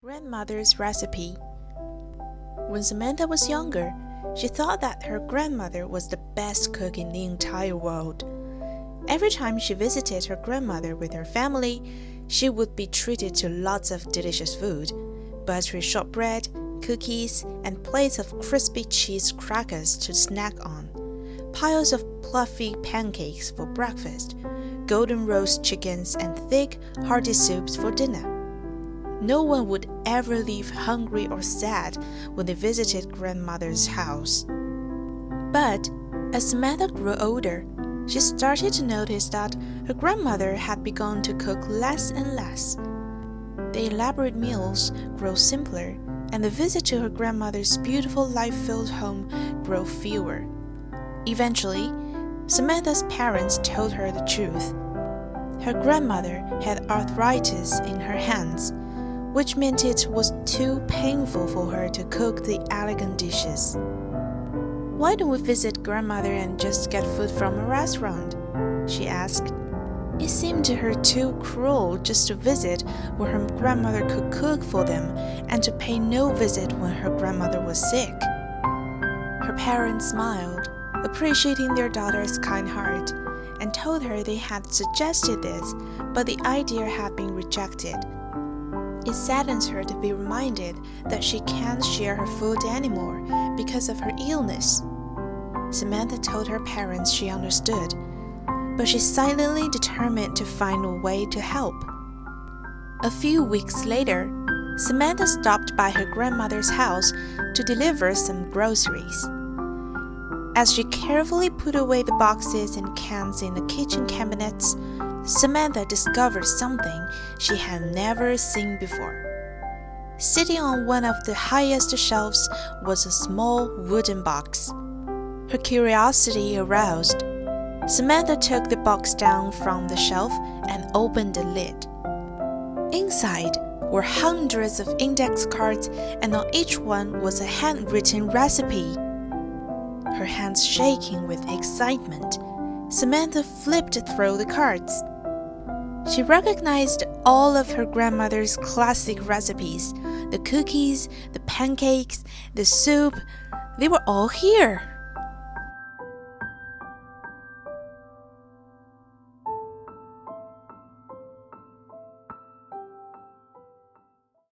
Grandmother's recipe. When Samantha was younger, she thought that her grandmother was the best cook in the entire world. Every time she visited her grandmother with her family, she would be treated to lots of delicious food, buttery shortbread, cookies, and plates of crispy cheese crackers to snack on, piles of fluffy pancakes for breakfast, golden roast chickens, and thick, hearty soups for dinner. No one would ever leave hungry or sad when they visited grandmother's house. But as Samantha grew older, she started to notice that her grandmother had begun to cook less and less. The elaborate meals grew simpler, and the visit to her grandmother's beautiful life-filled home grew fewer. Eventually, Samantha's parents told her the truth. Her grandmother had arthritis in her hands, which meant it was too painful for her to cook the elegant dishes. "Why don't we visit grandmother and just get food from a restaurant?" she asked. It seemed to her too cruel just to visit where her grandmother could cook for them and to pay no visit when her grandmother was sick. Her parents smiled, appreciating their daughter's kind heart, and told her they had suggested this, but the idea had been rejected. It saddens her to be reminded that she can't share her food anymore because of her illness. Samantha told her parents she understood, but she silently determined to find a way to help. A few weeks later, Samantha stopped by her grandmother's house to deliver some groceries. As she carefully put away the boxes and cans in the kitchen cabinets, Samantha discovered something she had never seen before. Sitting on one of the highest shelves was a small wooden box. Her curiosity aroused. Samantha took the box down from the shelf and opened the lid. Inside were hundreds of index cards, and on each one was a handwritten recipe. Her hands shaking with excitement, Samantha flipped through the cards. She recognized all of her grandmother's classic recipes, the cookies, the pancakes, the soup. They were all here.